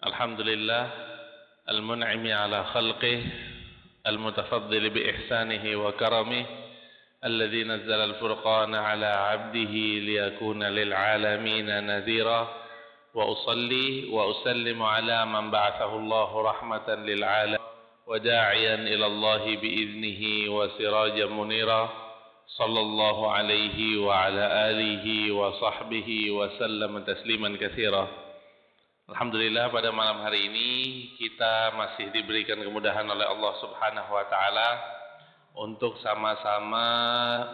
الحمد لله المنعم على خلقه المتفضل بإحسانه وكرمه الذي نزل الفرقان على عبده ليكون للعالمين نذيرا وأصلي وأسلم على من بعثه الله رحمة للعالم وداعيا إلى الله بإذنه وسراجا منيرا صلى الله عليه وعلى آله وصحبه وسلم تسليما كثيرا. Alhamdulillah, pada malam hari ini kita masih diberikan kemudahan oleh Allah Subhanahu wa taala untuk sama-sama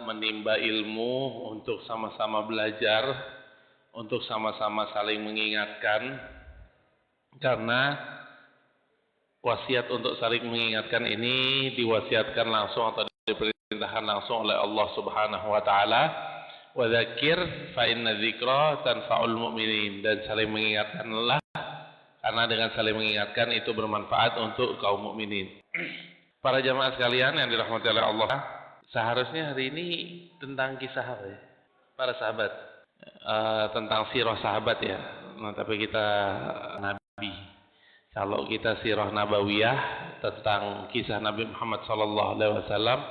menimba ilmu, untuk sama-sama belajar, untuk sama-sama saling mengingatkan, karena wasiat untuk saling mengingatkan ini diwasiatkan langsung atau diperintahkan langsung oleh Allah Subhanahu wa taala. Wa dzakir fa inna dzikra tanfa'ul mu'minin, dan saling mengingatkanlah karena dengan saling mengingatkan itu bermanfaat untuk kaum mukminin. Para jamaah sekalian yang dirahmati oleh Allah, seharusnya hari ini tentang kisah apa ya? Para sahabat, tentang sirah sahabat ya. Nah, tapi kita Nabi. Kalau kita sirah nabawiyah tentang kisah Nabi Muhammad SAW,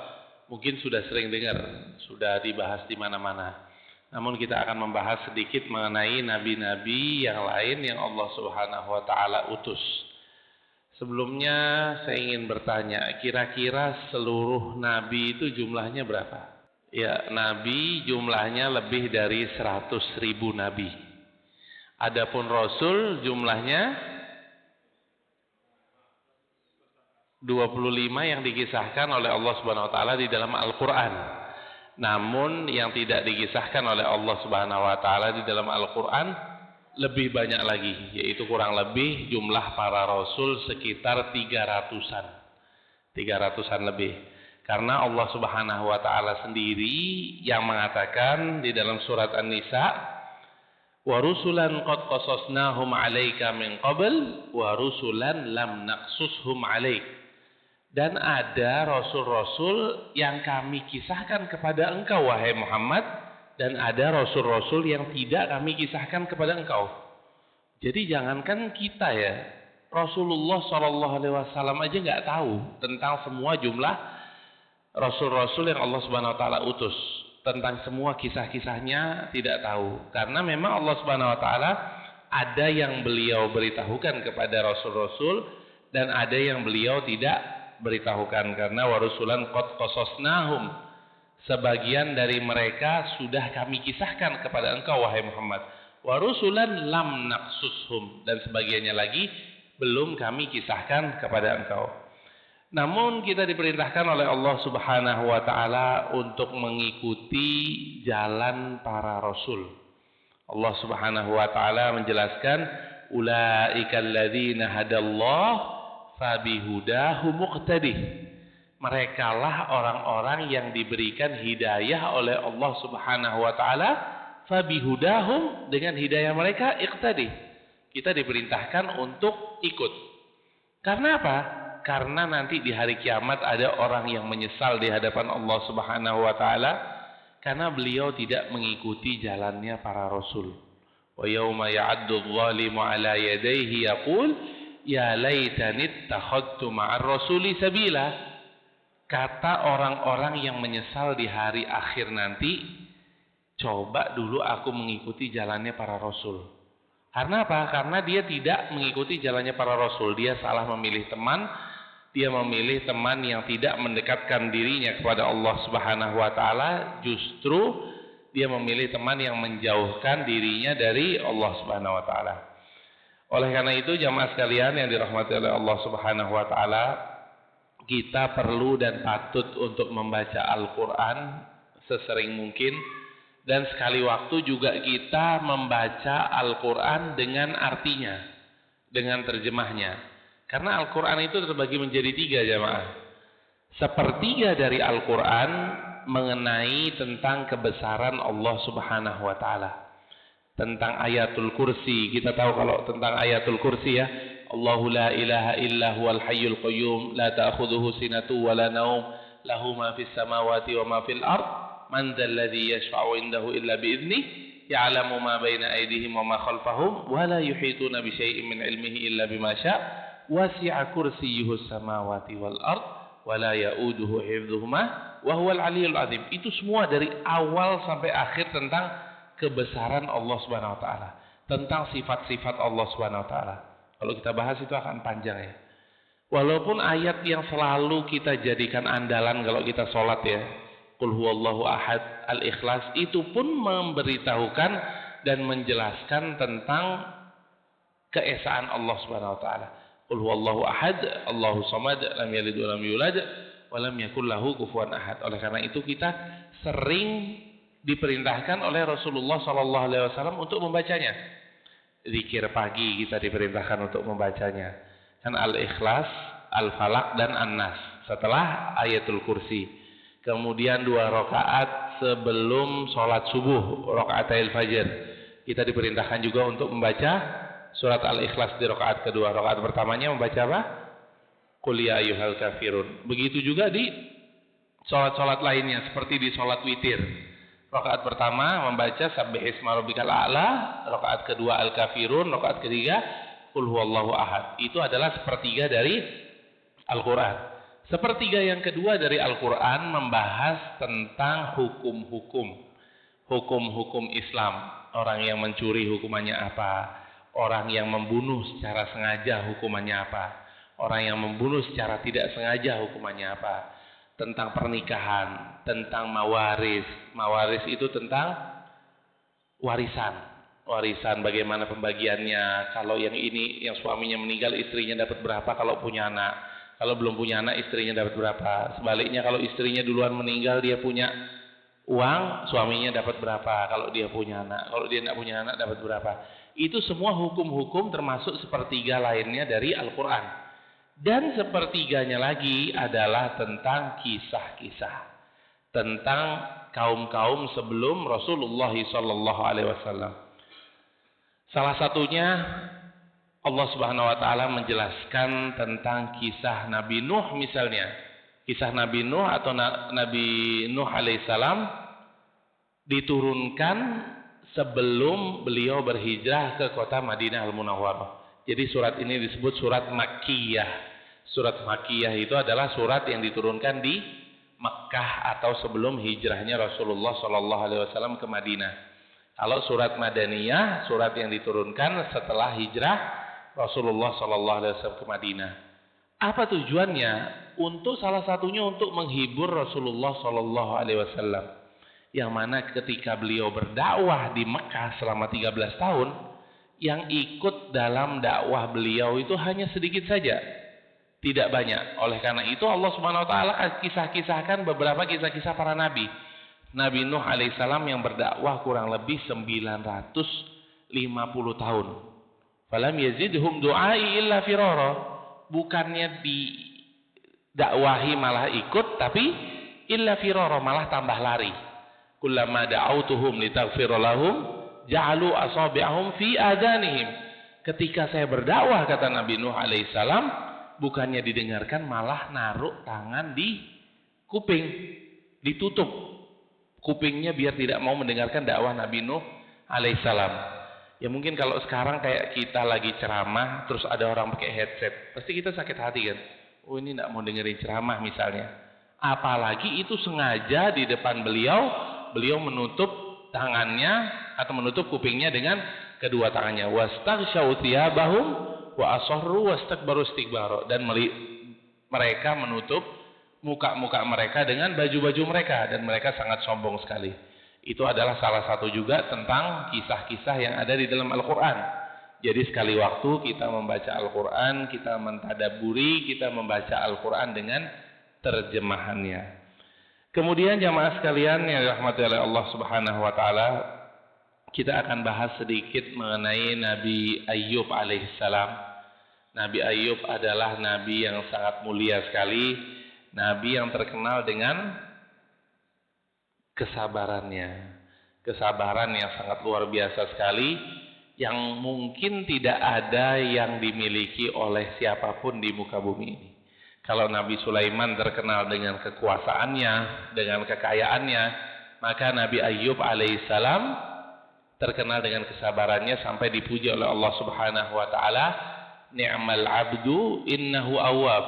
mungkin sudah sering dengar, sudah dibahas di mana-mana. Namun kita akan membahas sedikit mengenai nabi-nabi yang lain yang Allah Subhanahu wa taala utus. Sebelumnya saya ingin bertanya, kira-kira seluruh nabi itu jumlahnya berapa? Ya, nabi jumlahnya lebih dari 100.000 nabi. Adapun rasul jumlahnya 25 yang dikisahkan oleh Allah Subhanahu wa taala di dalam Al-Qur'an. Namun yang tidak dikisahkan oleh Allah Subhanahu wa taala di dalam Al-Qur'an lebih banyak lagi, yaitu kurang lebih jumlah para rasul sekitar 300-an lebih. Karena Allah Subhanahu wa taala sendiri yang mengatakan di dalam surat An-Nisa, wa rusulan qad qasasnahum 'alaika min qabl wa rusulan lam naqsushum 'alaik. Dan ada rasul-rasul yang kami kisahkan kepada engkau wahai Muhammad, dan ada rasul-rasul yang tidak kami kisahkan kepada engkau. Jadi jangankan kita ya, Rasulullah SAW aja nggak tahu tentang semua jumlah rasul-rasul yang Allah Subhanahu wa taala utus. Tentang semua kisah-kisahnya tidak tahu, karena memang Allah Subhanahu wa taala ada yang beliau beritahukan kepada rasul-rasul dan ada yang beliau tidak beritahukan, karena warusulan qad qasasnahum, sebagian dari mereka sudah kami kisahkan kepada engkau wahai Muhammad, warusulan lam naqsushum, dan sebagiannya lagi belum kami kisahkan kepada engkau. Namun kita diperintahkan oleh Allah Subhanahu wa taala untuk mengikuti jalan para rasul. Allah Subhanahu wa taala menjelaskan, ulaikal ladzina hadallahu fabihudahu muqtadih. Merekalah orang-orang yang diberikan hidayah oleh Allah Subhanahu wa taala, fabihudahum, dengan hidayah mereka iqtadih. Kita diperintahkan untuk ikut. Karena apa? Karena nanti di hari kiamat ada orang yang menyesal di hadapan Allah Subhanahu wa taala karena beliau tidak mengikuti jalannya para rasul. Wa yauma ya'addu adh-dhalimu 'ala yadayhi yaqul ya laitani ittakhadtu ma'ar rasuli sabila. Kata orang-orang yang menyesal di hari akhir nanti, coba dulu aku mengikuti jalannya para rasul. Karena apa? Karena dia tidak mengikuti jalannya para rasul. Dia salah memilih teman. Dia memilih teman yang tidak mendekatkan dirinya kepada Allah Subhanahu wa taala. Justru dia memilih teman yang menjauhkan dirinya dari Allah Subhanahu wa taala. Oleh karena itu jamaah sekalian yang dirahmati oleh Allah Subhanahu wa taala, kita perlu dan patut untuk membaca Al-Qur'an sesering mungkin, dan sekali waktu juga kita membaca Al-Qur'an dengan artinya, dengan terjemahnya. Karena Al-Qur'an itu terbagi menjadi 3 jamaah. Sepertiga dari Al-Qur'an mengenai tentang kebesaran Allah Subhanahu wa taala. Tentang ayatul kursi, kita tahu kalau tentang ayatul kursi ya, Allahu la ilaha illa huwal hayyul qayyum la ta'khudhuhu sinatu wa la naum lahu ma fis samawati wa ma fil ard man dzal ladzi yashfa'u indahu illa bi idzni ya'lamu ma baina aydihim wa ma khalfahum wa la yuhituna bi syai'in min ilmihi illa bima syaa' wasi'a kursiyyuhus samawati wal ard wa la ya'uduhu hifdzuhuma wa huwal 'aliyyul 'azim. Itu semua dari awal sampai akhir tentang kebesaran Allah Subhanahu wa taala, tentang sifat-sifat Allah Subhanahu wa taala. Kalau kita bahas itu akan panjang ya. Walaupun ayat yang selalu kita jadikan andalan kalau kita sholat ya, Qul huwallahu ahad, Al-Ikhlas, itu pun memberitahukan dan menjelaskan tentang keesaan Allah Subhanahu wa taala. Qul huwallahu ahad, Allahu samad, lam yalid wa lam yulad wa lam yakul lahu kufuwan ahad. Oleh karena itu kita sering diperintahkan oleh Rasulullah sallallahu alaihi wasallam untuk membacanya. Zikir pagi kita diperintahkan untuk membacanya. Kan Al-Ikhlas, Al-Falaq dan An-Nas setelah ayatul kursi. Kemudian 2 rakaat sebelum sholat subuh, rakaatil fajr, kita diperintahkan juga untuk membaca surat Al-Ikhlas di rakaat kedua. Rakaat pertamanya membaca apa? Qul ya ayyuhal kafirun. Begitu juga di sholat-sholat lainnya seperti di sholat witir. Rakaat pertama membaca Sabbihisma rabbikal a'la, rakaat kedua Al-Kafirun, rakaat ketiga Qul huwallahu ahad. Itu adalah sepertiga dari Al-Quran. Sepertiga yang kedua dari Al-Quran membahas tentang hukum-hukum. Hukum-hukum Islam. Orang yang mencuri hukumannya apa? Orang yang membunuh secara sengaja hukumannya apa? Orang yang membunuh secara tidak sengaja hukumannya apa? Tentang pernikahan, tentang mawaris. Mawaris itu tentang warisan. Warisan bagaimana pembagiannya, kalau yang ini yang suaminya meninggal istrinya dapat berapa kalau punya anak, kalau belum punya anak istrinya dapat berapa, sebaliknya kalau istrinya duluan meninggal dia punya uang, suaminya dapat berapa kalau dia punya anak, kalau dia tidak punya anak dapat berapa. Itu semua hukum-hukum termasuk sepertiga lainnya dari Al-Quran. Dan sepertiganya lagi adalah tentang kisah-kisah tentang kaum-kaum sebelum Rasulullah SAW. Salah satunya Allah Subhanahu wa taala menjelaskan tentang kisah Nabi Nuh misalnya. Kisah Nabi Nuh atau Nabi Nuh alaihissalam diturunkan sebelum beliau berhijrah ke kota Madinah Al-Munawwarah. Jadi surat ini disebut surat Makkiyah. Surat Makkiyah itu adalah surat yang diturunkan di Mekkah atau sebelum hijrahnya Rasulullah SAW ke Madinah. Kalau surat Madaniyah, surat yang diturunkan setelah hijrah Rasulullah SAW ke Madinah. Apa tujuannya? Untuk salah satunya untuk menghibur Rasulullah SAW. Yang mana ketika beliau berdakwah di Mekah selama 13 tahun, yang ikut dalam dakwah beliau itu hanya sedikit saja, tidak banyak. Oleh karena itu Allah Subhanahu wa taala kisah-kisahkan beberapa kisah-kisah para nabi. Nabi Nuh alaihissalam yang berdakwah kurang lebih 950 tahun. Falam yazidhum du'ai illa firara. Bukannya didakwahi malah ikut, tapi illa firara, malah tambah lari. Kullama da'autuhum litaghfira lahum ja'alu asabi'ahum fi adanihim. Ketika saya berdakwah, kata Nabi Nuh alaihissalam, bukannya didengarkan malah naruh tangan di kuping, ditutup kupingnya biar tidak mau mendengarkan dakwah Nabi Nuh alaihissalam. Ya mungkin kalau sekarang kayak kita lagi ceramah terus ada orang pakai headset, pasti kita sakit hati kan. Oh ini tidak mau dengerin ceramah misalnya. Apalagi itu sengaja di depan beliau menutup tangannya atau menutup kupingnya dengan kedua tangannya. Wastaghshaw thiyabahum wa asarru wastakbaru istikbara. Dan mereka menutup muka-muka mereka dengan baju-baju mereka, dan mereka sangat sombong sekali. Itu adalah salah satu juga tentang kisah-kisah yang ada di dalam Al-Quran. Jadi sekali waktu kita membaca Al-Quran, kita mentadaburi, kita membaca Al-Quran dengan terjemahannya. Kemudian jamaah sekalian yang dirahmati oleh Allah Subhanahu wa taala, kita akan bahas sedikit mengenai Nabi Ayyub alaihissalam. Nabi Ayyub adalah nabi yang sangat mulia sekali. Nabi yang terkenal dengan kesabarannya. Kesabaran yang sangat luar biasa sekali, yang mungkin tidak ada yang dimiliki oleh siapapun di muka bumi ini. Kalau Nabi Sulaiman terkenal dengan kekuasaannya, dengan kekayaannya, maka Nabi Ayyub alaihissalam terkenal dengan kesabarannya sampai dipuji oleh Allah Subhanahu wa taala, ni'mal 'abdu innahu awwab,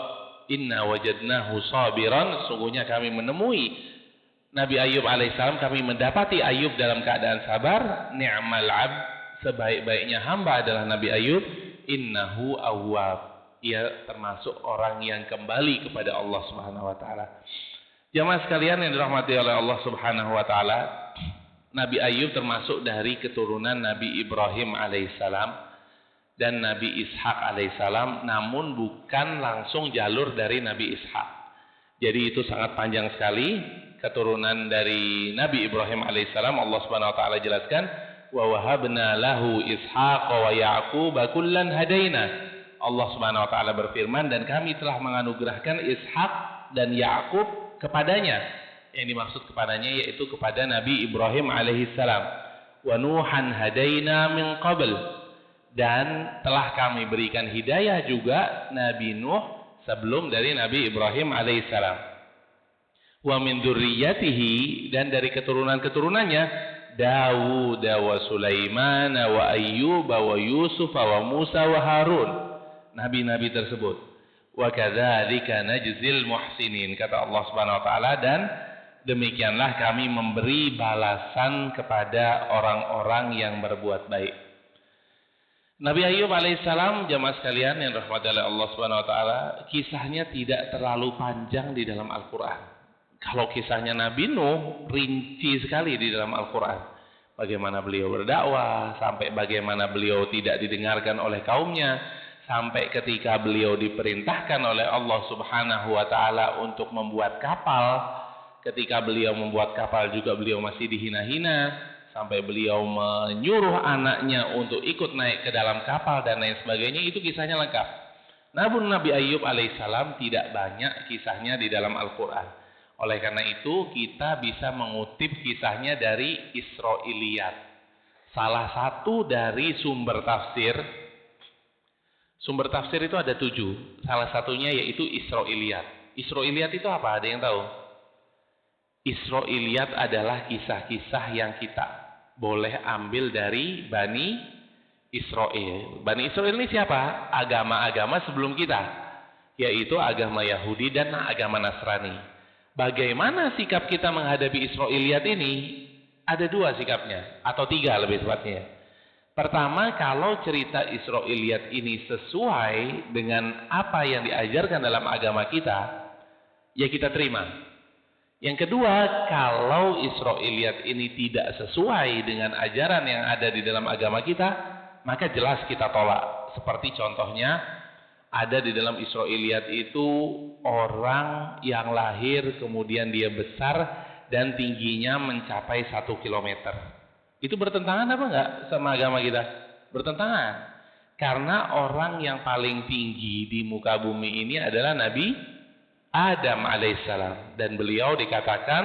inna wajadnahu sabiran, sungguhnya kami menemui Nabi Ayub alaihissalam, kami mendapati Ayub dalam keadaan sabar. Ni'mal 'abd, sebaik-baiknya hamba adalah Nabi Ayub, innahu awwab, ia termasuk orang yang kembali kepada Allah Subhanahu wa taala. Jamaah sekalian yang dirahmati oleh Allah Subhanahu wa taala, Nabi Ayub termasuk dari keturunan Nabi Ibrahim alaihissalam dan Nabi Ishak alaihissalam, namun bukan langsung jalur dari Nabi Ishak. Jadi itu sangat panjang sekali keturunan dari Nabi Ibrahim alaihissalam. Allah Subhanahu wa taala jelaskan, wa wahabna lahu Ishaq wa Ya'qub kullan hadaina. Allah Subhanahu wa taala berfirman, dan kami telah menganugerahkan Ishak dan Ya'qub kepadanya. Yang dimaksud kepadanya yaitu kepada Nabi Ibrahim alaihissalam. Wa Nuhan hadaina min qabl, dan telah kami berikan hidayah juga Nabi Nuh sebelum dari Nabi Ibrahim alaihissalam. Wa min dzurriyyatihi, dan dari keturunan-keturunannya Dawud wa Sulaiman wa Ayyub wa Yusuf wa Musa wa Harun, nabi-nabi tersebut. Wa kadzalika najzil muhsinin, kata Allah Subhanahu wa taala, dan demikianlah kami memberi balasan kepada orang-orang yang berbuat baik. Nabi Ayub alaihissalam, jamaah sekalian yang dirahmati oleh Allah Subhanahu wa taala, kisahnya tidak terlalu panjang di dalam Al-Qur'an. Kalau kisahnya Nabi Nuh rinci sekali di dalam Al-Quran. Bagaimana beliau berdakwah, sampai bagaimana beliau tidak didengarkan oleh kaumnya, sampai ketika beliau diperintahkan oleh Allah Subhanahu wa taala untuk membuat kapal. Ketika beliau membuat kapal juga beliau masih dihina-hina, sampai beliau menyuruh anaknya untuk ikut naik ke dalam kapal dan lain sebagainya. Itu kisahnya lengkap. Namun Nabi Ayub alaihissalam tidak banyak kisahnya di dalam Al-Quran. Oleh karena itu kita bisa mengutip kisahnya dari Israiliyat, salah satu dari sumber tafsir. Sumber tafsir itu ada 7, salah satunya yaitu Israiliyat. Israiliyat itu apa? Ada yang tahu? Israiliyat adalah kisah-kisah yang kita boleh ambil dari Bani Israel. Bani Israel ini siapa? Agama-agama sebelum kita, yaitu agama Yahudi dan agama Nasrani. Bagaimana sikap kita menghadapi Israiliyat ini? Ada 2 sikapnya, atau 3 lebih tepatnya. Pertama, kalau cerita Israiliyat ini sesuai dengan apa yang diajarkan dalam agama kita, ya kita terima. Yang kedua, kalau Israiliyat ini tidak sesuai dengan ajaran yang ada di dalam agama kita, maka jelas kita tolak. Seperti contohnya, ada di dalam Israiliyat itu orang yang lahir kemudian dia besar dan tingginya mencapai 1 kilometer. Itu bertentangan apa enggak sama agama kita? Bertentangan. Karena orang yang paling tinggi di muka bumi ini adalah Nabi Adam alaihissalam, dan beliau dikatakan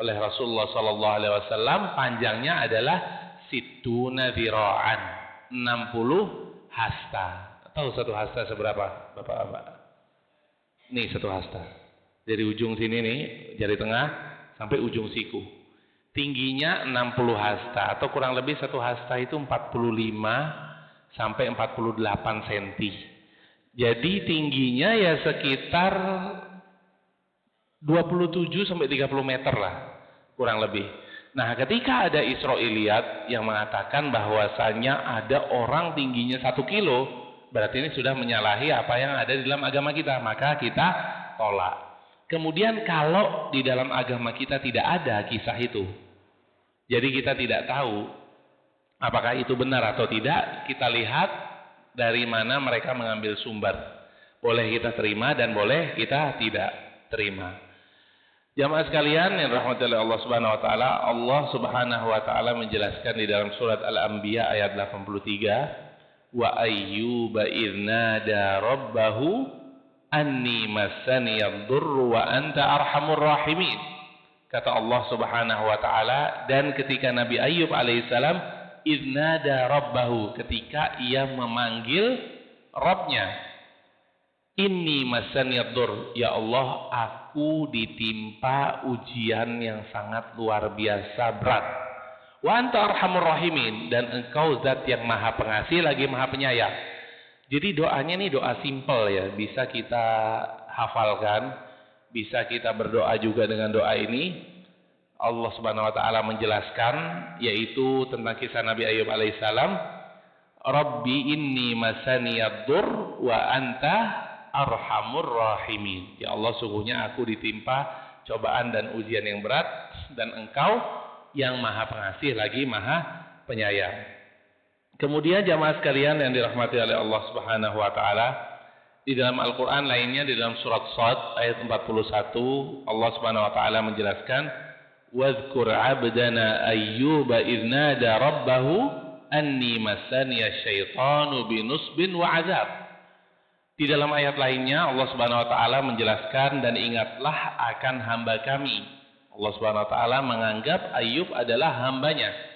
oleh Rasulullah sallallahu alaihi wasallam panjangnya adalah situna dzira'an, 60 hasta. Tahu 1 hasta seberapa, Bapak-bapak? Nih 1 hasta. Dari ujung sini nih, jari tengah sampai ujung siku. Tingginya 60 hasta, atau kurang lebih 1 hasta itu 45 sampai 48 cm. Jadi tingginya ya sekitar 27 sampai 30 meter lah, kurang lebih. Nah, ketika ada Israiliyat yang mengatakan bahwasanya ada orang tingginya 1 kilo, berarti ini sudah menyalahi apa yang ada di dalam agama kita, maka kita tolak. Kemudian kalau di dalam agama kita tidak ada kisah itu, jadi kita tidak tahu apakah itu benar atau tidak, kita lihat dari mana mereka mengambil sumber. Boleh kita terima dan boleh kita tidak terima. Jamaah sekalian yang dirahmati oleh Allah Subhanahu wa taala, Allah Subhanahu wa taala menjelaskan di dalam surat Al-Anbiya ayat 83, wa ayyuba idnada rabbahu anni massaniyad durru wa anta arhamur rahimin. Kata Allah Subhanahu wa taala, dan ketika Nabi Ayub alaihissalam idnada rabbahu, ketika ia memanggil Rabbnya, inni massaniyad dur, ya Allah aku ditimpa ujian yang sangat luar biasa berat. Wa anta arhamur rahimin, dan engkau zat yang maha pengasih lagi maha penyayang. Jadi doanya ini doa simpel ya, bisa kita hafalkan, bisa kita berdoa juga dengan doa ini. Allah Subhanahu wa taala menjelaskan yaitu tentang kisah Nabi Ayub alaihissalam, Rabbi inni masaniyad-dur wa anta arhamur rahimin. Ya Allah, sungguhnya aku ditimpa cobaan dan ujian yang berat, dan engkau yang maha pengasih lagi maha penyayang. Kemudian jamaah sekalian yang dirahmati oleh Allah Subhanahu wa taala, di dalam Al-Qur'an lainnya, di dalam surat Shad ayat 41, Allah Subhanahu wa taala menjelaskan, "Wadhkur 'abdana Ayyuba idz nada rabbahu anni massaniya syaitanu binusbin wa 'adzab." Di dalam ayat lainnya Allah Subhanahu wa taala menjelaskan, dan ingatlah akan hamba kami. Allah Subhanahu wa taala menganggap Ayub adalah hambanya.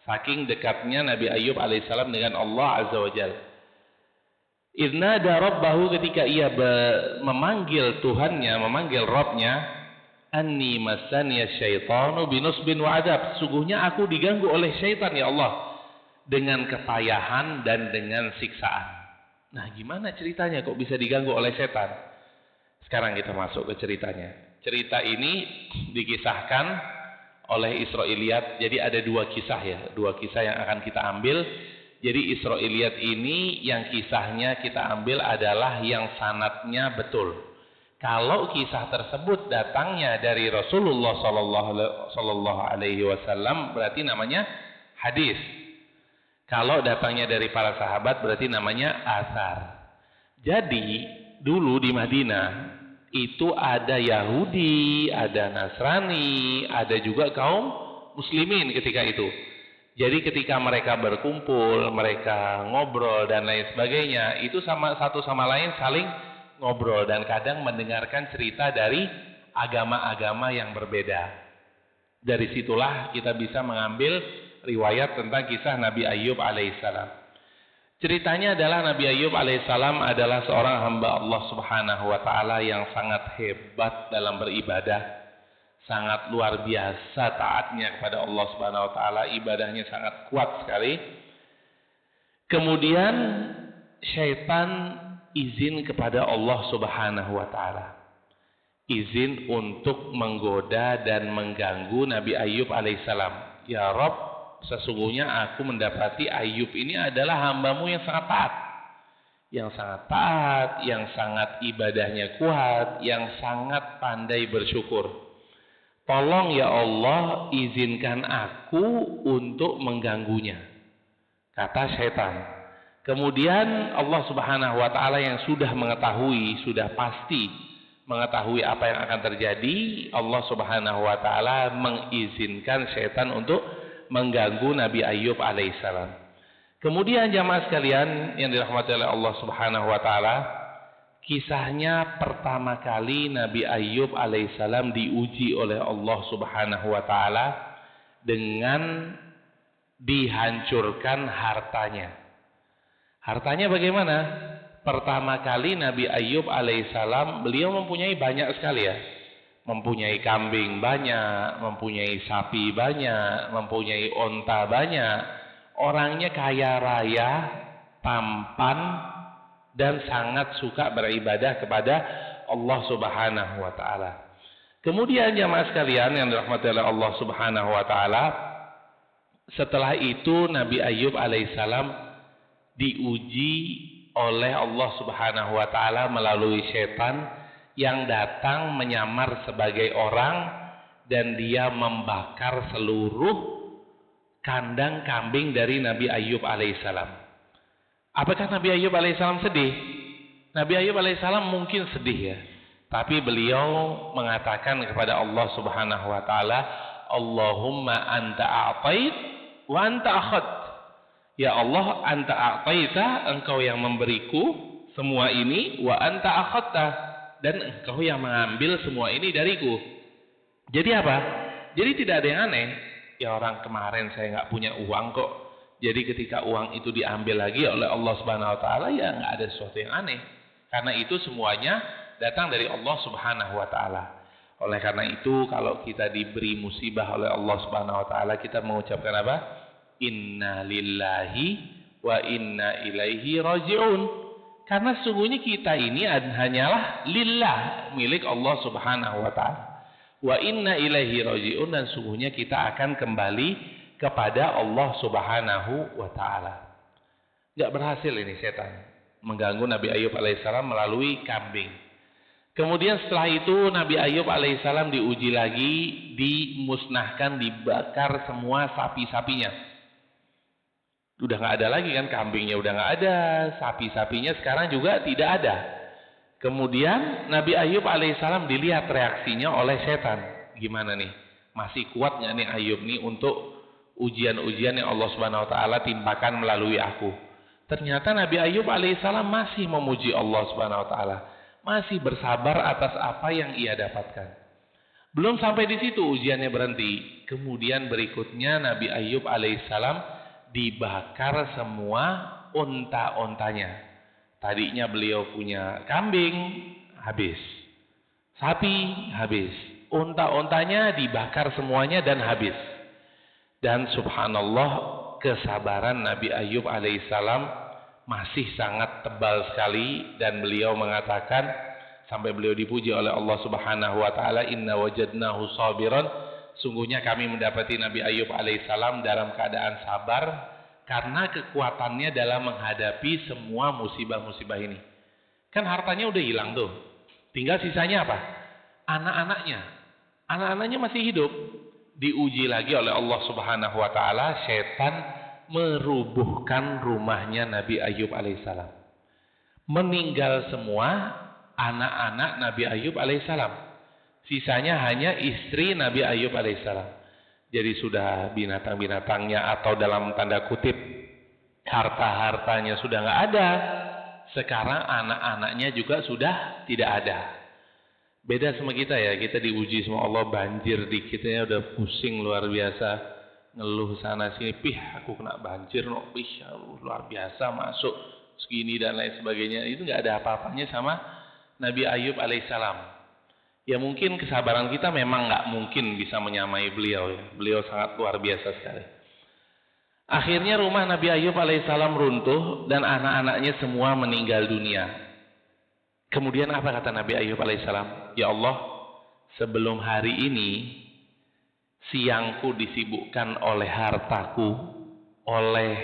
Saking dekatnya Nabi Ayub alaihissalam dengan Allah azza wajalla. Idnada rabbahu, ketika ia memanggil Tuhannya, memanggil Rabbnya, anni massaniya syaitanu binusbin wa 'adzab. Sungguhnya aku diganggu oleh syaitan ya Allah, dengan kepayahan dan dengan siksaan. Nah, gimana ceritanya kok bisa diganggu oleh setan? Sekarang kita masuk ke ceritanya. Cerita ini dikisahkan oleh Israiliyat. Jadi ada dua kisah ya, dua kisah yang akan kita ambil. Jadi Israiliyat ini yang kisahnya kita ambil adalah yang sanadnya betul. Kalau kisah tersebut datangnya dari Rasulullah Sallallahu Alaihi Wasallam, berarti namanya hadis. Kalau datangnya dari para sahabat, berarti namanya asar. Jadi dulu di Madinah itu ada Yahudi, ada Nasrani, ada juga kaum muslimin ketika itu. Jadi ketika mereka berkumpul, mereka ngobrol dan lain sebagainya, itu satu sama lain saling ngobrol dan kadang mendengarkan cerita dari agama-agama yang berbeda. Dari situlah kita bisa mengambil riwayat tentang kisah Nabi Ayub alaihissalam. Ceritanya adalah Nabi Ayub alaihissalam adalah seorang hamba Allah Subhanahu wa taala yang sangat hebat dalam beribadah, sangat luar biasa taatnya kepada Allah Subhanahu wa taala, ibadahnya sangat kuat sekali. Kemudian syaitan izin kepada Allah Subhanahu wa taala, izin untuk menggoda dan mengganggu Nabi Ayub alaihissalam. Ya Rabb, sesungguhnya aku mendapati Ayub ini adalah hambamu yang sangat taat, yang sangat ibadahnya kuat, yang sangat pandai bersyukur. Tolong ya Allah, izinkan aku untuk mengganggunya, kata syaitan. Kemudian Allah Subhanahu wa taala yang sudah mengetahui, sudah pasti mengetahui apa yang akan terjadi, Allah Subhanahu wa taala mengizinkan syaitan untuk mengganggu Nabi Ayub alaihissalam. Kemudian jamaah sekalian yang dirahmati oleh Allah Subhanahu wa taala, kisahnya pertama kali Nabi Ayub alaihissalam diuji oleh Allah Subhanahu wa taala dengan dihancurkan hartanya. Hartanya bagaimana? Pertama kali Nabi Ayub alaihissalam, beliau mempunyai banyak sekali ya. Mempunyai kambing banyak, mempunyai sapi banyak, mempunyai onta banyak. Orangnya kaya raya, tampan, dan sangat suka beribadah kepada Allah Subhanahu wa taala. Kemudian jamaah sekalian yang dirahmati oleh Allah Subhanahu wa taala, setelah itu Nabi Ayub alaihissalam diuji oleh Allah Subhanahu wa taala melalui setan yang datang menyamar sebagai orang, dan dia membakar seluruh kandang kambing dari Nabi Ayub alaihissalam. Apakah Nabi Ayub alaihissalam sedih? Nabi Ayub alaihissalam mungkin sedih ya, tapi beliau mengatakan kepada Allah Subhanahu wa taala, Allahumma anta a'tait wa anta akhad. Ya Allah, anta a'taita, engkau yang memberiku semua ini, wa anta akhadta, dan engkau yang mengambil semua ini dariku. Jadi apa? Jadi tidak ada yang aneh. Ya orang kemarin saya nggak punya uang kok. Jadi ketika uang itu diambil lagi oleh Allah Subhanahu wa taala, ya nggak ada sesuatu yang aneh. Karena itu semuanya datang dari Allah Subhanahu wa taala. Oleh karena itu, kalau kita diberi musibah oleh Allah Subhanahu wa taala, kita mengucapkan apa? Inna lillahi wa inna ilaihi raji'un. Karena sesungguhnya kita ini hanyalah lillah, milik Allah Subhanahu wa taala. Wa inna ilaihi raji'un, dan sesungguhnya kita akan kembali kepada Allah Subhanahu wa taala. Enggak berhasil ini setan mengganggu Nabi Ayub alaihissalam melalui kambing. Kemudian setelah itu Nabi Ayub alaihissalam diuji lagi, dimusnahkan, dibakar semua sapi-sapinya. Udah nggak ada lagi kan, kambingnya udah nggak ada, sapi-sapinya sekarang juga tidak ada. Kemudian Nabi Ayub alaihissalam dilihat reaksinya oleh setan. Gimana nih? Masih kuat nggak nih Ayub nih untuk ujian-ujian yang Allah Subhanahu wa taala timpakan melalui aku? Ternyata Nabi Ayub alaihissalam masih memuji Allah Subhanahu wa taala. Masih bersabar atas apa yang ia dapatkan. Belum sampai di situ ujiannya berhenti. Kemudian berikutnya Nabi Ayub alaihissalam dibakar semua unta-untanya. Tadinya beliau punya kambing, habis. Sapi, habis. Unta-untanya dibakar semuanya dan habis. Dan subhanallah, kesabaran Nabi Ayub alaihissalam masih sangat tebal sekali, dan beliau mengatakan sampai beliau dipuji oleh Allah Subhanahu wa taala, inna wajadnahu sabiran, sungguhnya kami mendapati Nabi Ayub alaihissalam dalam keadaan sabar karena kekuatannya dalam menghadapi semua musibah-musibah ini. Kan hartanya udah hilang tuh, tinggal sisanya apa? Anak-anaknya. Anak-anaknya masih hidup. Diuji lagi oleh Allah Subhanahu wa taala, setan merubuhkan rumahnya Nabi Ayub alaihissalam. Meninggal semua anak-anak Nabi Ayub alaihissalam. Sisanya hanya istri Nabi Ayub alaihissalam. Jadi sudah binatang-binatangnya atau dalam tanda kutip harta-hartanya sudah nggak ada. Sekarang anak-anaknya juga sudah tidak ada. Beda sama kita ya, kita diuji sama Allah, banjir dikitnya udah pusing luar biasa. Ngeluh sana sini, aku kena banjir, luar biasa, masuk segini dan lain sebagainya. Itu nggak ada apa-apanya sama Nabi Ayub alaihissalam. Ya mungkin kesabaran kita memang nggak mungkin bisa menyamai beliau. Ya. Beliau sangat luar biasa sekali. Akhirnya rumah Nabi Ayub alaihissalam runtuh dan anak-anaknya semua meninggal dunia. Kemudian apa kata Nabi Ayub alaihissalam? Ya Allah, sebelum hari ini siangku disibukkan oleh hartaku, oleh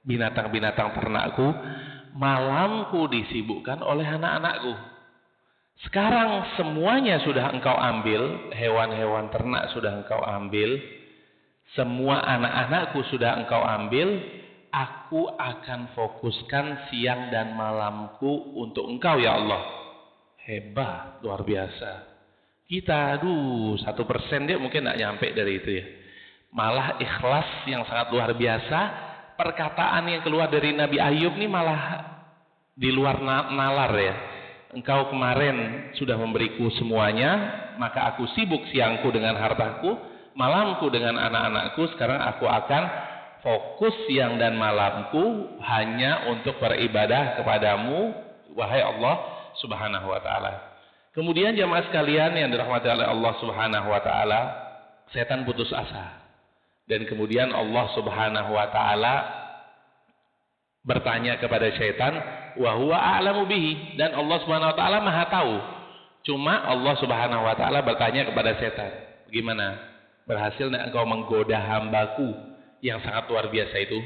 binatang-binatang ternakku, malamku disibukkan oleh anak-anakku. Sekarang semuanya sudah engkau ambil, hewan-hewan ternak sudah engkau ambil, semua anak-anakku sudah engkau ambil, aku akan fokuskan siang dan malamku untuk engkau ya Allah. Hebat, luar biasa. Kita, 1% dia mungkin tidak nyampe dari itu ya. Malah ikhlas yang sangat luar biasa. Perkataan yang keluar dari Nabi Ayub ini malah di luar nalar ya. Engkau kemarin sudah memberiku semuanya, maka aku sibuk siangku dengan hartaku, malamku dengan anak-anakku. Sekarang aku akan fokus siang dan malamku hanya untuk beribadah kepadamu, wahai Allah Subhanahu wa ta'ala. Kemudian jamaah sekalian yang dirahmati oleh Allah Subhanahu wa taala, setan putus asa. Dan kemudian Allah Subhanahu wa taala bertanya kepada setan, wa huwa a'lamu bihi, dan Allah Subhanahu wa taala Maha tahu. Cuma Allah Subhanahu wa taala bertanya kepada setan, "Gimana? Berhasil enggak engkau menggoda hambaku yang sangat luar biasa itu?"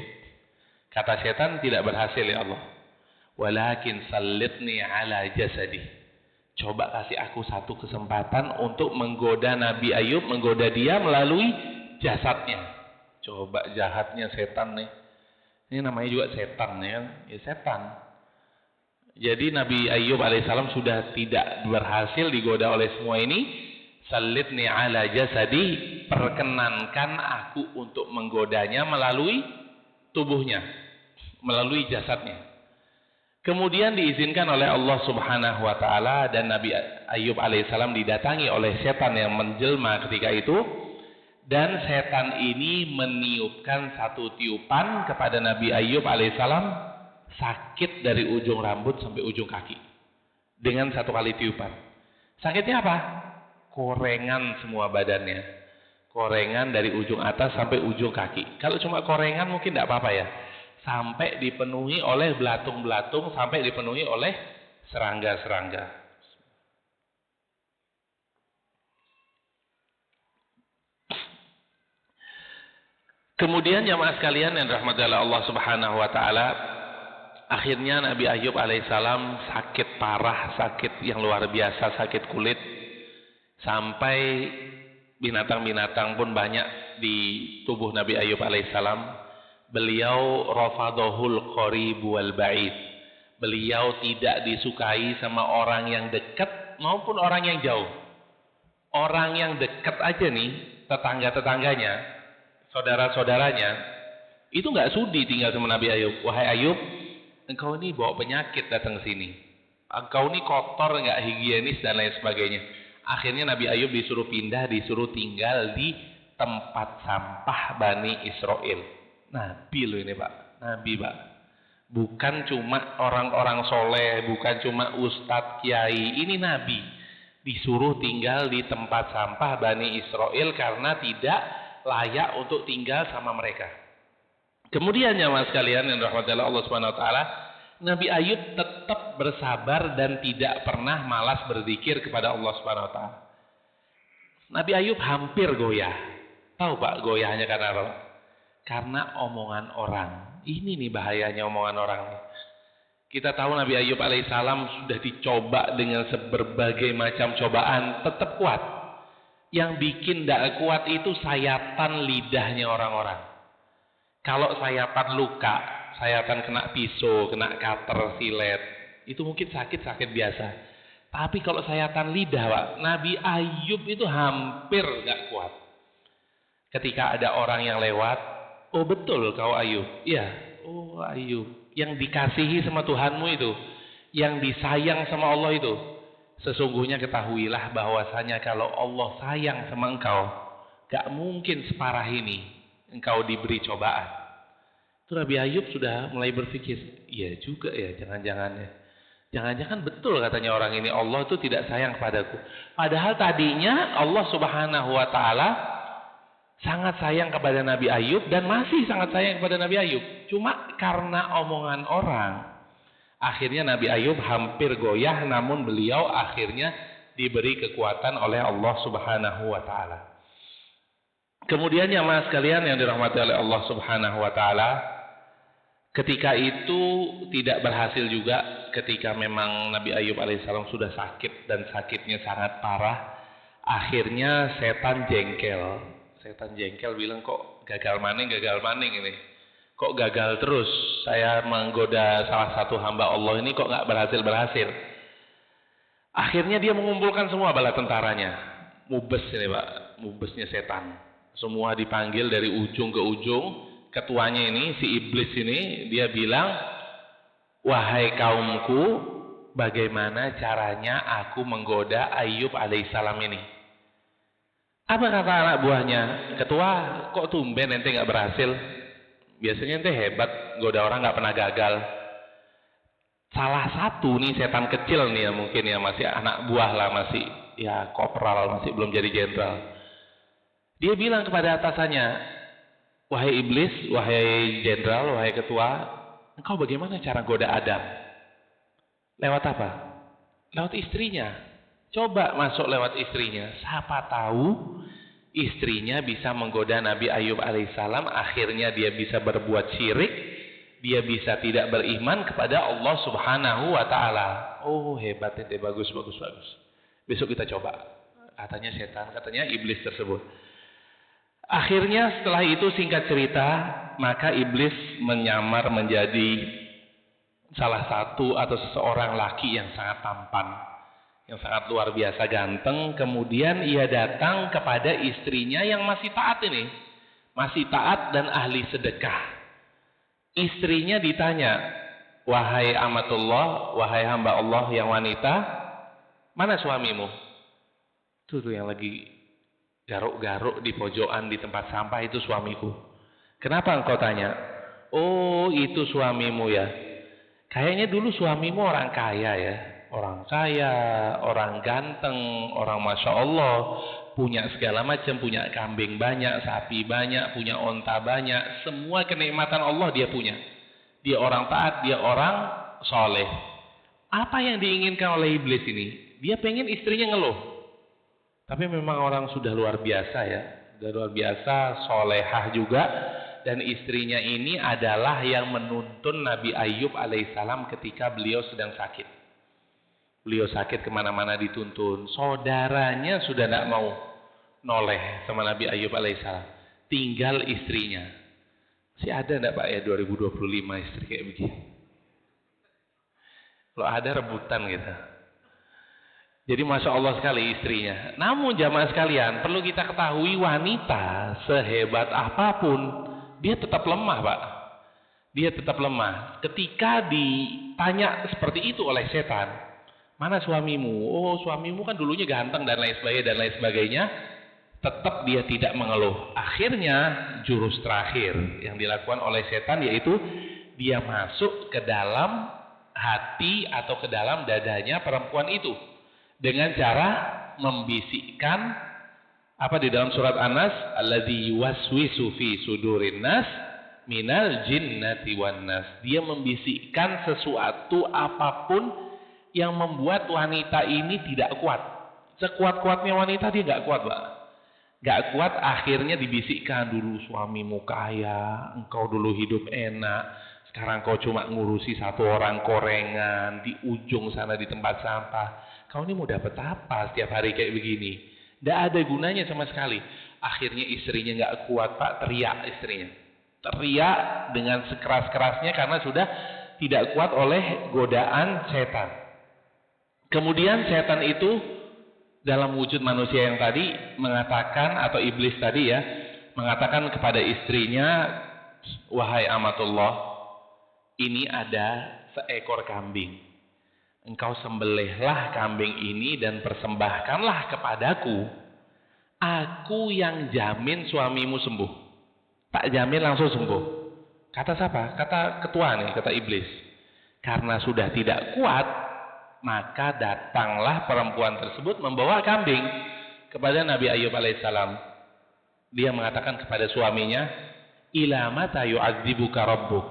Kata setan, "Tidak berhasil ya Allah. Walakin sallitni ala jasadi." Coba kasih aku satu kesempatan untuk menggoda Nabi Ayub, menggoda dia melalui jasadnya. Coba jahatnya setan nih. Ini namanya juga setan ya, setan. Jadi Nabi Ayub alaihissalam sudah tidak berhasil digoda oleh semua ini. Sallitni ala jasadi, perkenankan aku untuk menggodanya melalui tubuhnya, melalui jasadnya. Kemudian diizinkan oleh Allah Subhanahu wa taala, dan Nabi Ayub alaihissalam didatangi oleh setan yang menjelma ketika itu, dan setan ini meniupkan satu tiupan kepada Nabi Ayub alaihissalam, sakit dari ujung rambut sampai ujung kaki dengan satu kali tiupan. Sakitnya apa? korengan semua badannya. Korengan dari ujung atas sampai ujung kaki. Kalau cuma korengan mungkin tidak apa-apa ya. Sampai dipenuhi oleh belatung-belatung, sampai dipenuhi oleh serangga-serangga. Kemudian jamaah sekalian yang dirahmati oleh Allah Subhanahu wa taala, akhirnya Nabi Ayub alaihissalam sakit parah, sakit yang luar biasa, sakit kulit, sampai binatang-binatang pun banyak di tubuh Nabi Ayub alaihissalam. Beliau rafadhul qarib wal ba'id. Beliau tidak disukai sama orang yang dekat maupun orang yang jauh. Orang yang dekat aja nih, tetangga-tetangganya, saudara-saudaranya, itu nggak sudi tinggal sama Nabi Ayub. Wahai Ayub, engkau ini bawa penyakit datang ke sini. Engkau ini kotor, nggak higienis dan lain sebagainya. Akhirnya Nabi Ayub disuruh pindah, disuruh tinggal di tempat sampah Bani Israel. Nabi loh ini Pak, Nabi Pak. Bukan cuma orang-orang soleh, bukan cuma ustadz, kiai. Ini Nabi. Disuruh tinggal di tempat sampah Bani Israel karena tidak layak untuk tinggal sama mereka. Kemudian jamaah sekalian yang dirahmati Allah Subhanahu wa taala, Nabi Ayub tetap bersabar dan tidak pernah malas berzikir kepada Allah Subhanahu wa taala. Nabi Ayub hampir goyah. Tahu Pak goyahnya karena apa? Karena omongan orang. Ini nih bahayanya omongan orang. Kita tahu Nabi Ayub alaihissalam sudah dicoba dengan berbagai macam cobaan, tetap kuat. Yang bikin tidak kuat itu sayatan lidahnya orang-orang. Kalau sayatan luka, sayatan kena pisau, kena cutter, silet, itu mungkin sakit-sakit biasa. Tapi kalau sayatan lidah, Pak, Nabi Ayub itu hampir nggak kuat. Ketika ada orang yang lewat, oh betul kau Ayub, iya, oh Ayub, yang dikasihi sama Tuhanmu itu, yang disayang sama Allah itu. Sesungguhnya ketahuilah bahwasanya kalau Allah sayang sama engkau, gak mungkin separah ini engkau diberi cobaan. Itu Nabi Ayub sudah mulai berpikir, iya juga ya, jangan-jangan betul katanya orang ini, Allah itu tidak sayang padaku. Padahal tadinya Allah Subhanahu wa taala sangat sayang kepada Nabi Ayub dan masih sangat sayang kepada Nabi Ayub. Cuma karena omongan orang, akhirnya Nabi Ayub hampir goyah, namun beliau akhirnya diberi kekuatan oleh Allah Subhanahu wa taala. Kemudian jamaah sekalian yang dirahmati oleh Allah Subhanahu wa taala, ketika itu tidak berhasil juga, ketika memang Nabi Ayub alaihissalam sudah sakit dan sakitnya sangat parah, akhirnya setan jengkel. Setan jengkel bilang, kok gagal maning ini. Kok gagal terus saya menggoda salah satu hamba Allah ini, kok nggak berhasil. Akhirnya dia mengumpulkan semua bala tentaranya. Mubes ini Pak, mubesnya setan. Semua dipanggil dari ujung ke ujung. Ketuanya ini, si iblis ini, dia bilang, wahai kaumku, bagaimana caranya aku menggoda Ayub alaihissalam ini? Apa kata anak buahnya? Ketua, kok tumben ente nggak berhasil? Biasanya ente hebat, goda orang nggak pernah gagal. Salah satu nih setan kecil nih ya, mungkin ya masih anak buah lah, masih ya kopral, masih belum jadi jenderal. Dia bilang kepada atasannya, wahai iblis, wahai jenderal, wahai ketua, engkau bagaimana cara goda Adam? Lewat apa? Lewat istrinya. Coba masuk lewat istrinya. Siapa tahu istrinya bisa menggoda Nabi Ayub alaihissalam, akhirnya dia bisa berbuat syirik, dia bisa tidak beriman kepada Allah Subhanahu wa taala. Oh, hebat itu, bagus. Besok kita coba. Katanya setan, katanya iblis tersebut. Akhirnya setelah itu singkat cerita, maka iblis menyamar menjadi salah satu atau seseorang laki yang sangat tampan, yang sangat luar biasa ganteng. Kemudian ia datang kepada istrinya yang masih taat ini, masih taat dan ahli sedekah. Istrinya ditanya, wahai amatullah, wahai hamba Allah yang wanita, mana suamimu? Itu tuh yang lagi garuk-garuk di pojokan di tempat sampah, itu suamiku. Kenapa engkau tanya? Oh, itu suamimu ya. Kayaknya dulu suamimu orang kaya ya. Orang kaya, orang ganteng, orang Masya Allah, punya segala macam, punya kambing banyak, sapi banyak, punya onta banyak, semua kenikmatan Allah dia punya. Dia orang taat, dia orang soleh. Apa yang diinginkan oleh iblis ini? Dia pengen istrinya ngeluh. Tapi memang orang sudah luar biasa ya, sudah luar biasa, solehah juga. Dan istrinya ini adalah yang menuntun Nabi Ayub alaihissalam ketika beliau sedang sakit. Beliau sakit kemana-mana dituntun. Saudaranya sudah tidak mau noleh sama Nabi Ayub alaihissalam. Tinggal istrinya. Masih ada tidak Pak ya 2025 istri kayak begini? Kalau ada rebutan gitu. Jadi Masya Allah sekali istrinya. Namun jamaah sekalian, perlu kita ketahui wanita sehebat apapun, dia tetap lemah Pak. Dia tetap lemah. Ketika ditanya seperti itu oleh setan, mana suamimu? Oh suamimu kan dulunya ganteng dan lain sebagainya. Tetap dia tidak mengeluh. Akhirnya jurus terakhir yang dilakukan oleh setan yaitu dia masuk ke dalam hati atau ke dalam dadanya perempuan itu dengan cara membisikkan apa di dalam surat An-Nas, alladzi yuwaswisu fi sudurin nas minal jinnati wan nas. Dia membisikkan sesuatu apapun yang membuat wanita ini tidak kuat. Sekuat-kuatnya wanita dia nggak kuat, Pak. Nggak kuat, akhirnya dibisikkan, dulu suamimu kaya, engkau dulu hidup enak, sekarang kau cuma ngurusi satu orang korengan di ujung sana di tempat sampah. Kau ini mau dapat apa setiap hari kayak begini? Tidak ada gunanya sama sekali. Akhirnya istrinya nggak kuat Pak, teriak istrinya. Teriak dengan sekeras-kerasnya karena sudah tidak kuat oleh godaan setan. Kemudian setan itu dalam wujud manusia yang tadi mengatakan, atau iblis tadi ya, mengatakan kepada istrinya, wahai amatullah, ini ada seekor kambing. Engkau sembelihlah kambing ini dan persembahkanlah kepadaku. Aku yang jamin suamimu sembuh. Tak jamin langsung sembuh. Kata siapa? Kata ketua nih, kata iblis. Karena sudah tidak kuat, maka datanglah perempuan tersebut membawa kambing kepada Nabi Ayub alaihissalam. Dia mengatakan kepada suaminya, ila mata yu'adzibuka rabbuk.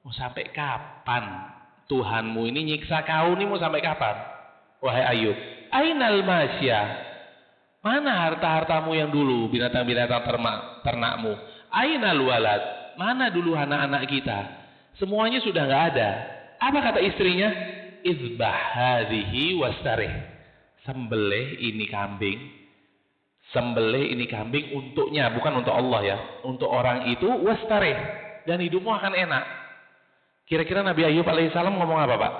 Mau sampai kapan Tuhanmu ini nyiksa kau ini, mau sampai kapan? Wahai Ayub, ainal masya? Mana harta-hartamu yang dulu, binatang-binatang ternakmu? Ainal walad? Mana dulu anak-anak kita? Semuanya sudah nggak ada. Apa kata istrinya? Izbah hadhihi wastarih. Sembelih ini kambing. Sembelih ini kambing untuknya, bukan untuk Allah ya. Untuk orang itu wastarih, dan hidupmu akan enak. Kira-kira Nabi Ayub alaihissalam ngomong apa Pak?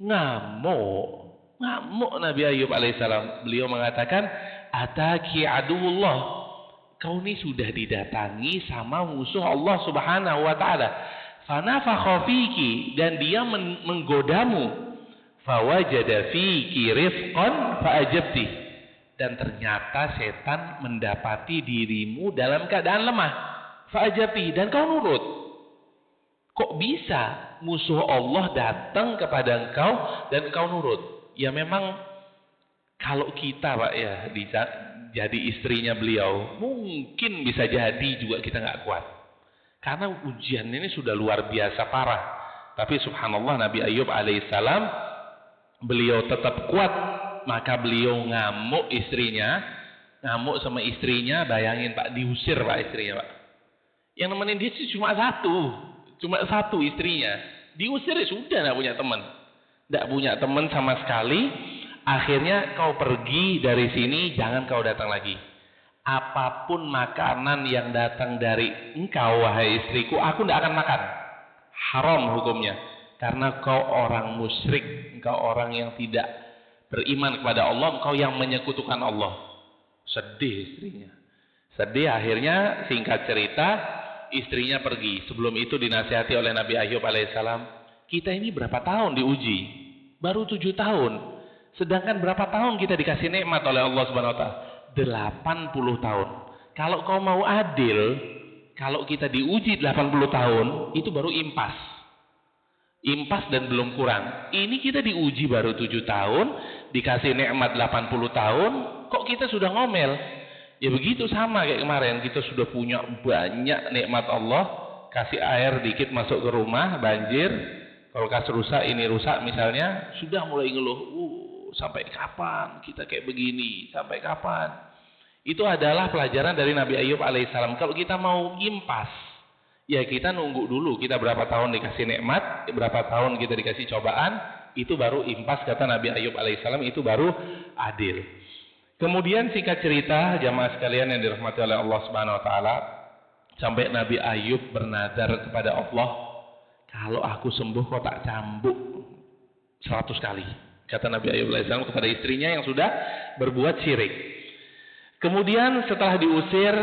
Ngamuk Nabi Ayub alaihissalam. Beliau mengatakan, ataki aduwullah, kau ini sudah didatangi sama musuh Allah subhanahu wa ta'ala. Fanafakha fiki, dan dia menggodamu. Fawajada fiki rifqan fa'ajabti, dan ternyata setan mendapati dirimu dalam keadaan lemah. Fa'ajabti, dan kau nurut. Kok bisa musuh Allah datang kepada engkau dan engkau nurut? Ya memang kalau kita Pak ya jadi istrinya beliau, mungkin bisa jadi juga kita nggak kuat. Karena ujian ini sudah luar biasa parah. Tapi subhanallah Nabi Ayub alaihissalam, beliau tetap kuat. Maka beliau ngamuk sama istrinya, bayangin Pak, diusir Pak istrinya Pak. Yang nemenin dia cuma satu istrinya, diusir ya sudah, tidak punya teman sama sekali. Akhirnya kau pergi dari sini, jangan kau datang lagi. Apapun makanan yang datang dari engkau wahai istriku, aku tidak akan makan. Haram hukumnya, karena kau orang musyrik, engkau orang yang tidak beriman kepada Allah, engkau yang menyekutukan Allah. Sedih istrinya, sedih. Akhirnya singkat cerita, istrinya pergi. Sebelum itu dinasihati oleh Nabi Ayub alaihissalam, kita ini berapa tahun diuji? Baru 7 tahun. Sedangkan berapa tahun kita dikasih nikmat oleh Allah subhanahu wa ta'ala? 80 tahun. Kalau kau mau adil, kalau kita diuji 80 tahun, itu baru impas. Impas dan belum kurang. Ini kita diuji baru 7 tahun, dikasih nikmat 80 tahun, kok kita sudah ngomel? Ya begitu, sama kayak kemarin, kita sudah punya banyak nikmat Allah, kasih air dikit masuk ke rumah, banjir, kulkas rusak, ini rusak misalnya, sudah mulai ngeluh, sampai kapan kita kayak begini, sampai kapan? Itu adalah pelajaran dari Nabi Ayub alaihissalam. Kalau kita mau impas, ya kita nunggu dulu, kita berapa tahun dikasih nikmat, berapa tahun kita dikasih cobaan, itu baru impas, kata Nabi Ayub alaihissalam, itu baru adil. Kemudian singkat cerita, jamaah sekalian yang dirahmati oleh Allah Subhanahu wa taala, sampai Nabi Ayub bernazar kepada Allah, kalau aku sembuh kok tak cambuk 100 kali. Kata Nabi Ayub alaihissalam kepada istrinya yang sudah berbuat syirik. Kemudian setelah diusir,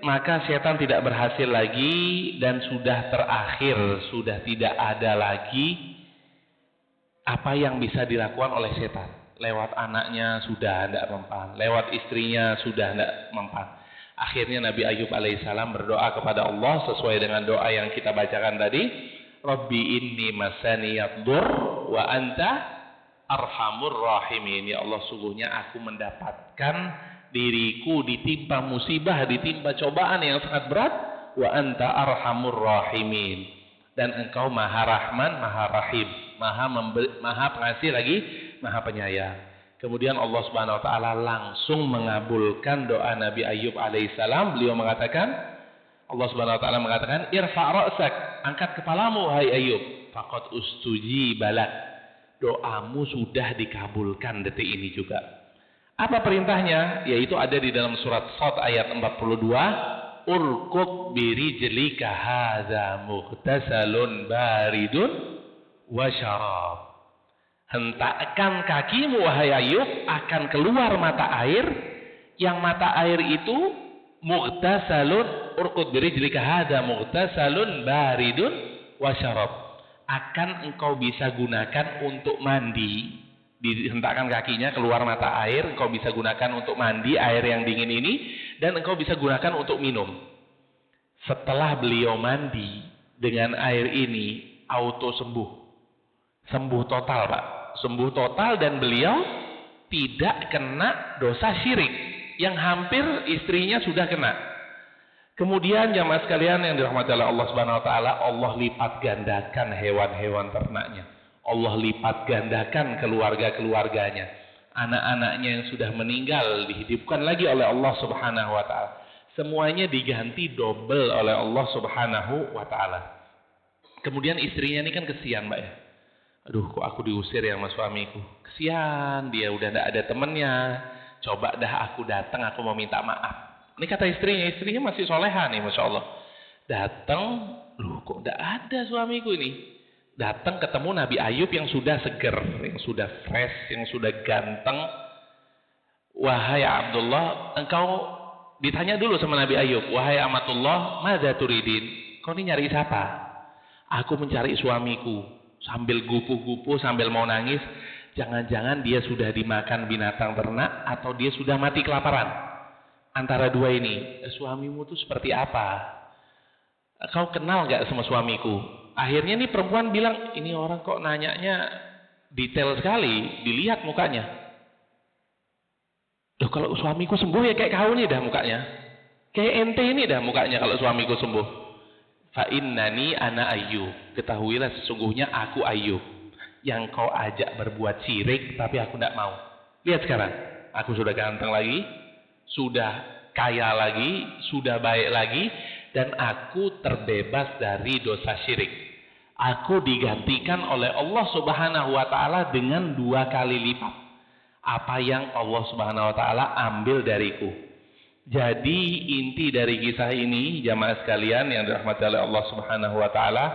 maka setan tidak berhasil lagi dan sudah terakhir, sudah tidak ada lagi apa yang bisa dilakukan oleh setan. Lewat anaknya sudah tidak mempan, lewat istrinya sudah tidak mempan. Akhirnya Nabi Ayub alaihissalam berdoa kepada Allah sesuai dengan doa yang kita bacakan tadi. Rabbi inni masaniyad dur wa anta arhamur rahimin. Ya Allah, sungguhnya aku mendapatkan diriku ditimpa musibah, ditimpa cobaan yang sangat berat. Wa anta arhamur rahimin. Dan engkau maha rahman, maha rahim, maha pengasih lagi maha penyayang. Kemudian Allah Subhanahu wa taala langsung mengabulkan doa Nabi Ayub alaihissalam. Beliau mengatakan, Allah Subhanahu wa taala mengatakan, irfa' ra'sak, angkat kepalamu hai Ayub, faqad ustujiba lak, doamu sudah dikabulkan detik ini juga. Apa perintahnya? Yaitu ada di dalam surat Shad ayat 42. Urkub birijlika hadza mughtasalun baridun wa syarab. Hentakkan kakimu wahai Ayub, akan keluar mata air, yang mata air itu mughtasalun, urkub birijlika hadza mughtasalun baridun wa syarab. Akan engkau bisa gunakan untuk mandi. Dihentakkan kakinya, keluar mata air, engkau bisa gunakan untuk mandi air yang dingin ini, dan engkau bisa gunakan untuk minum. Setelah beliau mandi dengan air ini, auto sembuh total, Pak, sembuh total, dan beliau tidak kena dosa syirik yang hampir istrinya sudah kena. Kemudian jamaah sekalian yang dirahmati oleh Allah Subhanahu wa taala, Allah lipat gandakan hewan-hewan ternaknya. Allah lipat gandakan keluarga-keluarganya. Anak-anaknya yang sudah meninggal dihidupkan lagi oleh Allah Subhanahu wa taala. Semuanya diganti double oleh Allah Subhanahu wa taala. Kemudian istrinya ini kan kesian, Mbak ya. Aduh, kok aku diusir ya sama suamiku. Kesian, dia udah enggak ada temennya. Coba dah aku datang, aku mau minta maaf. Ini kata istrinya masih soleha nih, Masya Allah. Datang, loh kok enggak ada suamiku ini. Datang ketemu Nabi Ayub yang sudah seger, yang sudah fresh, yang sudah ganteng. Wahai Abdullah, engkau ditanya dulu sama Nabi Ayub, wahai amatullah, madza turidin? Kau ini nyari siapa? Aku mencari suamiku. Sambil gupuh-gupuh, sambil mau nangis. Jangan-jangan dia sudah dimakan binatang ternak atau dia sudah mati kelaparan. Antara dua ini, suamimu itu seperti apa? Kau kenal gak sama suamiku? Akhirnya nih perempuan bilang, ini orang kok nanyanya detail sekali, dilihat mukanya. Loh, kalau suamiku sembuh ya kayak kau nih dah mukanya. Kayak ente ini dah mukanya kalau suamiku sembuh. Fa innani ana Ayyub. Ketahuilah sesungguhnya aku Ayyub. Yang kau ajak berbuat syirik tapi aku tidak mau. Lihat sekarang, aku sudah ganteng lagi, sudah kaya lagi, sudah baik lagi, dan aku terbebas dari dosa syirik. Aku digantikan oleh Allah Subhanahu wa taala dengan 2 kali lipat apa yang Allah Subhanahu wa taala ambil dariku. Jadi inti dari kisah ini, jamaah sekalian yang dirahmati oleh Allah Subhanahu wa taala,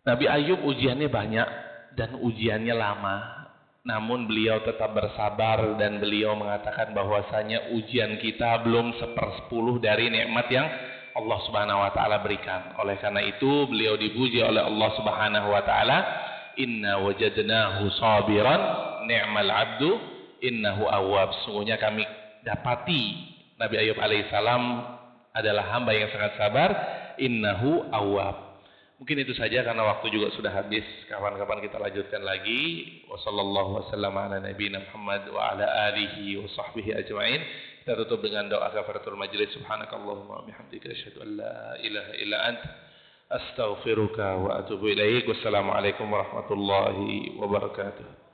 Nabi Ayub ujiannya banyak dan ujiannya lama. Namun beliau tetap bersabar dan beliau mengatakan bahwasanya ujian kita belum 1/10 dari nikmat yang Allah Subhanahu wa taala berikan. Oleh karena itu beliau dipuji oleh Allah Subhanahu wa taala, inna wajadnahu sabiran ni'mal 'abdu innahu awwab. Sungguhnya kami dapati Nabi Ayub alaihissalam adalah hamba yang sangat sabar, innahu awwab. Mungkin itu saja karena waktu juga sudah habis. Kapan-kapan kita lanjutkan lagi. Wassallallahu wasallam ala nabiyina Muhammad wa ala alihi wa sahbihi ajma'in. Kita tutup dengan doa kafaratul majlis. Subhanakallahumma wa bihamdika asyhadu an la ilaha illa anta astaghfiruka wa atubu ilaik. Wassalamualaikum warahmatullahi wabarakatuh.